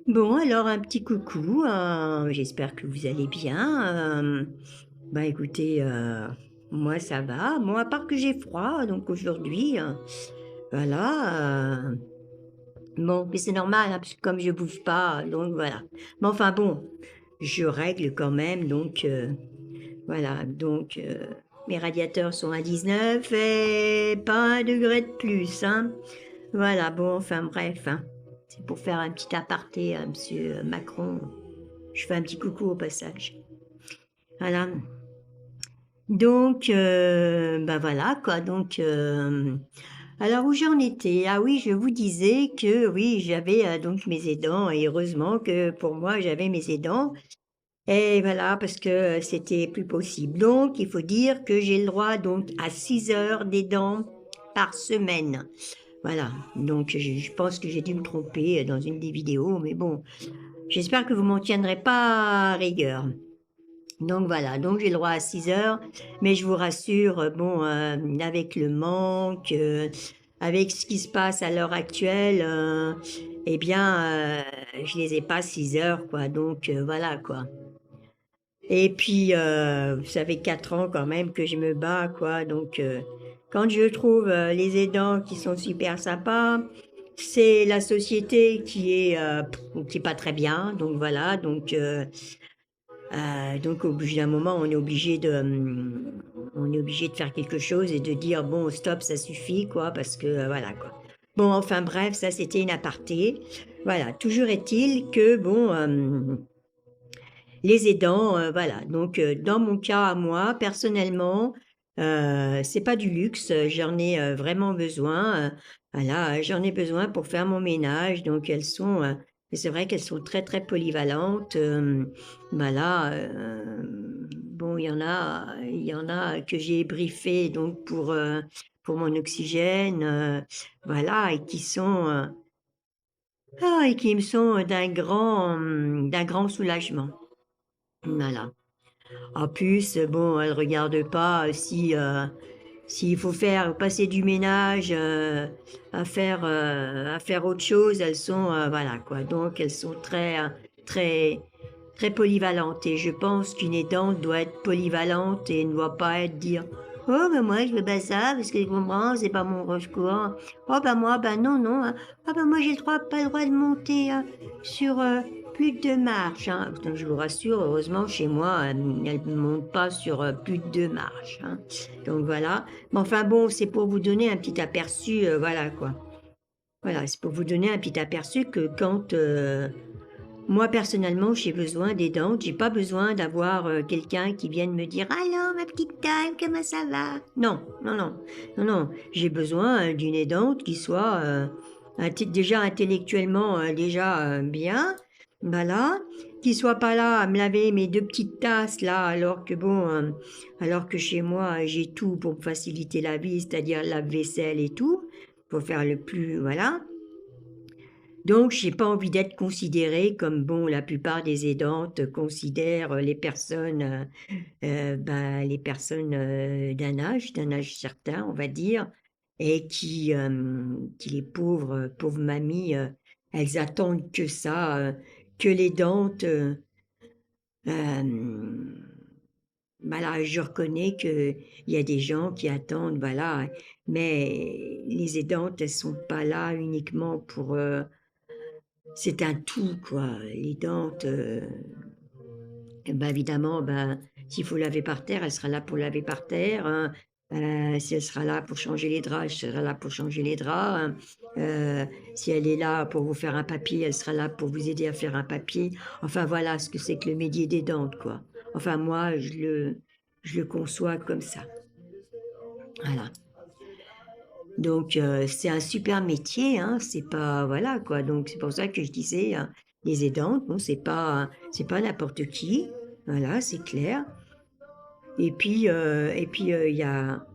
Bon, alors un petit coucou, j'espère que vous allez bien. Bah écoutez, moi ça va. Bon, à part que j'ai froid, donc aujourd'hui, voilà. Bon, mais c'est normal, hein, parce que comme je bouge pas, donc voilà. Mais enfin bon, je règle quand même, donc voilà. Donc mes radiateurs sont à 19 et pas un degré de plus, hein. Voilà, bon, enfin bref, hein. C'est pour faire un petit aparté à Monsieur Macron. Je fais un petit coucou au passage. Voilà. Donc, bah voilà quoi. Donc, alors où j'en étais? Ah oui, je vous disais que oui, j'avais donc mes aidants et heureusement que pour moi j'avais mes aidants. Et voilà, parce que c'était plus possible. Donc, il faut dire que j'ai le droit donc à 6 heures d'aidants par semaine. Voilà, donc je pense que j'ai dû me tromper dans une des vidéos, mais bon, j'espère que vous m'en tiendrez pas à rigueur. Donc voilà, donc j'ai le droit à 6 heures, mais je vous rassure, bon, avec le manque, avec ce qui se passe à l'heure actuelle, eh bien, je les ai pas 6 heures, quoi, donc voilà, quoi. Et puis, ça fait 4 ans quand même que je me bats, quoi, donc quand je trouve, les aidants qui sont super sympas, c'est la société qui est pas très bien, donc voilà, donc au bout d'un moment, on est obligé de faire quelque chose et de dire: «Bon stop, ça suffit quoi», parce que, voilà quoi. Bon enfin bref, ça c'était une aparté. Voilà, toujours est-il que bon, les aidants, voilà, donc dans mon cas à moi, personnellement, c'est pas du luxe, j'en ai, vraiment besoin, voilà, j'en ai besoin pour faire mon ménage, donc c'est vrai qu'elles sont très, très polyvalentes, voilà, bon, il y en a que j'ai briefées donc pour mon oxygène, voilà et qui me sont d'un grand soulagement. Voilà. En plus, bon, elles regardent pas si, s'il faut passer du ménage, à faire autre chose, elles sont, voilà quoi, donc elles sont très très polyvalentes et je pense qu'une aidante doit être polyvalente et ne doit pas être dire: «Oh ben moi je veux pas ça parce que tu comprends, c'est pas mon roche-coeur. Oh ben moi, ben non, non, hein. Ah ben moi j'ai pas le droit de monter, sur, plus de 2 marches, hein». Donc je vous rassure, heureusement chez moi, elles ne montent pas sur, plus de 2 marches, hein. Donc voilà. Mais enfin bon, c'est pour vous donner un petit aperçu, voilà quoi. Voilà, c'est pour vous donner un petit aperçu que quand, moi personnellement j'ai besoin d'aidante, j'ai pas besoin d'avoir, quelqu'un qui vienne me dire: «Alors ma petite dame, comment ça va?» Non, non, non, non, non, j'ai besoin, d'une aidante qui soit, déjà intellectuellement, déjà, bien, voilà, qui soit pas là à me laver mes 2 petites tasses là alors que bon, alors que chez moi, j'ai tout pour me faciliter la vie, c'est-à-dire lave-vaisselle et tout, pour faire le plus voilà. Donc j'ai pas envie d'être considérée comme, bon, la plupart des aidantes considèrent, les personnes, les personnes, d'un âge certain, on va dire et qui les pauvres mamies, elles attendent que ça, que l'aidante, hem, voilà, je reconnais qu'il y a des gens qui attendent, voilà, mais les aidantes, elles sont pas là uniquement pour, c'est un tout quoi, l'aidante, et bah, évidemment, ben, s'il faut laver par terre, elle sera là pour laver par terre, hein. Si elle sera là pour changer les draps, elle sera là pour changer les draps, hein. Si elle est là pour vous faire un papier, elle sera là pour vous aider à faire un papier. Enfin voilà ce que c'est que le métier d'aidante, quoi. Enfin moi, je le conçois comme ça. Voilà. Donc c'est un super métier, hein, c'est pas voilà quoi, donc c'est pour ça que je disais, les aidantes, bon c'est pas n'importe qui, voilà, c'est clair et puis, il y a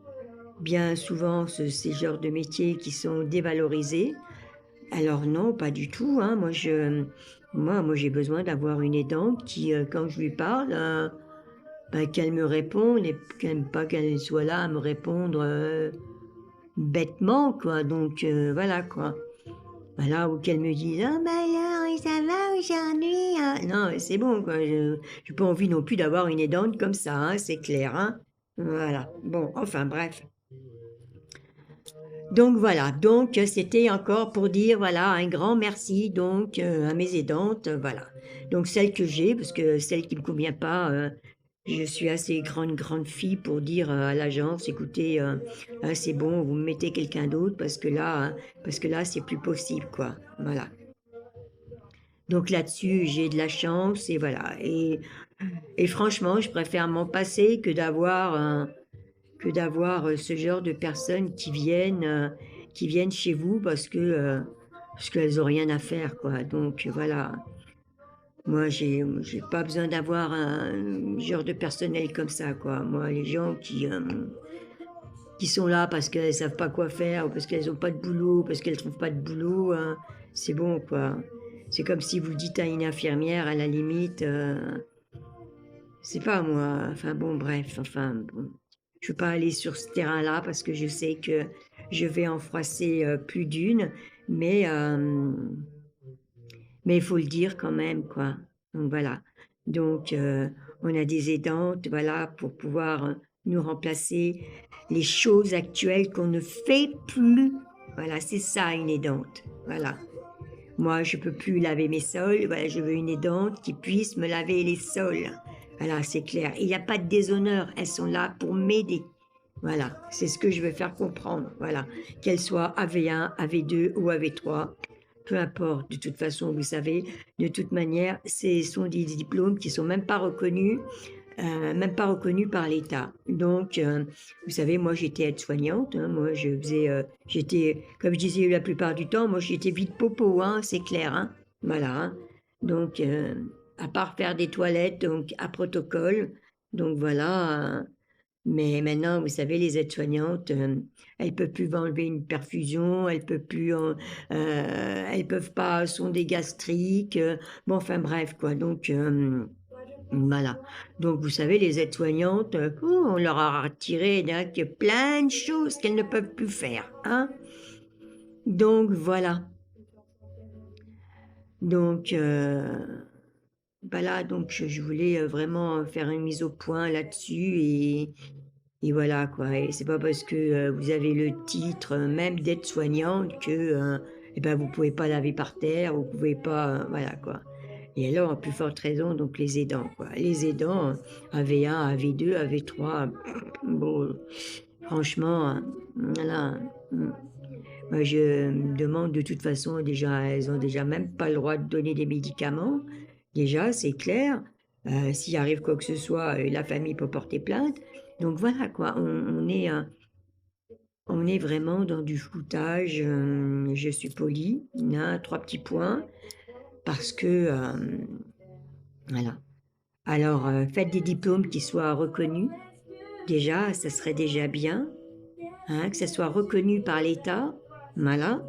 bien souvent ces genres de métiers qui sont dévalorisés. Alors non, pas du tout, hein, moi j'ai besoin d'avoir une aidante qui, quand je lui parle, bah, qu'elle me réponde et qu'elle soit là à me répondre, bêtement quoi, donc voilà quoi. Voilà, ou qu'elle me dise: «Ah bah alors comment ça va aujourd'hui? Non, c'est bon, quoi. Je n'ai pas envie non plus d'avoir une aidante comme ça, hein, c'est clair, hein. Voilà. Bon, enfin bref. Donc voilà, donc c'était encore pour dire voilà un grand merci donc à mes aidantes, voilà. Donc celle que j'ai, parce que celle qui me convient pas, je suis assez grande fille pour dire à l'agence, écoutez, c'est bon, vous me mettez quelqu'un d'autre parce que là c'est plus possible quoi, voilà. Donc là-dessus j'ai de la chance et voilà et franchement je préfère m'en passer que d'avoir ce genre de personnes qui viennent chez vous parce qu'elles ont rien à faire, quoi. Donc voilà, moi j'ai pas besoin d'avoir un genre de personnel comme ça, quoi. Moi, les gens qui sont là parce qu'elles savent pas quoi faire ou parce qu'elles ont pas de boulot, parce qu'elles trouvent pas de boulot, c'est bon, quoi. C'est comme si vous dites à une infirmière, à la limite, c'est pas moi, enfin bon, bref, enfin bon. Je veux pas aller sur ce terrain-là parce que je sais que je vais en froisser plus d'une, mais mais il faut le dire quand même, quoi. Donc voilà. Donc on a des aidantes, voilà, pour pouvoir nous remplacer les choses actuelles qu'on ne fait plus. Voilà, c'est ça une aidante. Voilà. Moi, je peux plus laver mes sols, voilà, je veux une aidante qui puisse me laver les sols. Voilà, c'est clair. Il n'y a pas de déshonneur, elles sont là pour m'aider. Voilà, c'est ce que je veux faire comprendre. Voilà, qu'elles soient AV1, AV2 ou AV3, peu importe. De toute façon, vous savez, de toute manière, ce sont des diplômes qui sont même pas reconnus par l'État. Donc, vous savez, moi j'étais aide-soignante, hein, moi je faisais, j'étais, comme je disais la plupart du temps, moi j'étais vide popo, hein, c'est clair, hein, voilà. Hein. Donc, à part faire des toilettes, donc à protocole, donc voilà. Mais maintenant, vous savez, les aides-soignantes, elles peuvent plus enlever une perfusion, elles peuvent pas sonder gastrique, bon, enfin bref, quoi. Donc, voilà. Donc, vous savez, les aides-soignantes, on leur a retiré plein de choses qu'elles ne peuvent plus faire, hein. Donc, voilà. Donc, voilà, donc je voulais vraiment faire une mise au point là-dessus et voilà quoi. Et c'est pas parce que vous avez le titre même d'aide-soignante que eh ben, vous pouvez pas laver par terre, vous pouvez pas, voilà quoi. Et alors, à plus forte raison, donc les aidants, quoi. Les aidants, AV1, AV2, AV3, bon, franchement, voilà. Moi, je me demande de toute façon, déjà, elles ont déjà même pas le droit de donner des médicaments. Déjà, c'est clair. S'il arrive quoi que ce soit, la famille peut porter plainte. Donc voilà, quoi. On est vraiment dans du foutage. Je suis polie. Hein, 3 petits points. Parce que, voilà. Alors, faites des diplômes qui soient reconnus. Déjà, ça serait déjà bien. Hein, que ça soit reconnu par l'État. Voilà.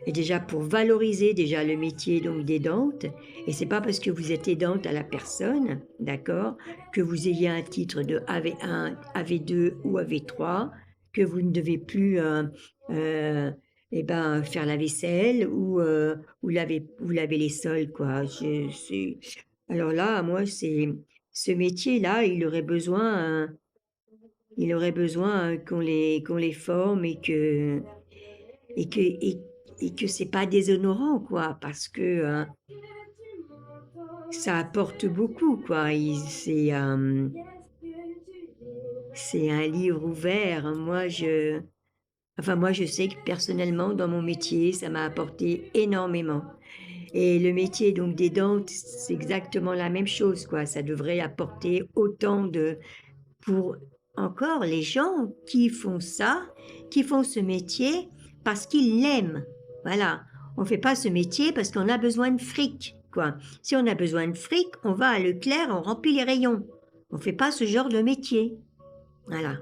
Et déjà pour valoriser déjà le métier donc d'aidante, et c'est pas parce que vous êtes aidante à la personne, d'accord, que vous ayez un titre de AV1, AV2 ou AV3, que vous ne devez plus euh, eh ben, faire la vaisselle ou laver les sols, quoi. Alors là, moi, ce métier-là, il aurait besoin qu'on les forme et que, et, et que c'est pas déshonorant, quoi, parce que ça apporte beaucoup, quoi. C'est un livre ouvert. Moi, je sais que personnellement, dans mon métier, ça m'a apporté énormément. Et le métier donc d'aidante, c'est exactement la même chose, quoi. Ça devrait apporter autant pour encore les gens qui font ça, qui font ce métier parce qu'ils l'aiment. Voilà. On ne fait pas ce métier parce qu'on a besoin de fric, quoi. Si on a besoin de fric, on va à Leclerc, on remplit les rayons. On ne fait pas ce genre de métier. Voilà.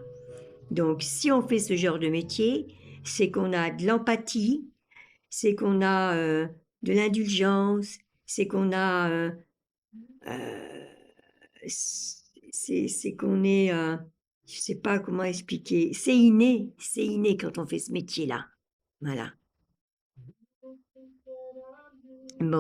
Donc, si on fait ce genre de métier, c'est qu'on a de l'empathie, c'est qu'on a de l'indulgence, c'est qu'on a euh, c'est qu'on est, je sais pas comment expliquer, c'est inné quand on fait ce métier-là. Voilà. Bon.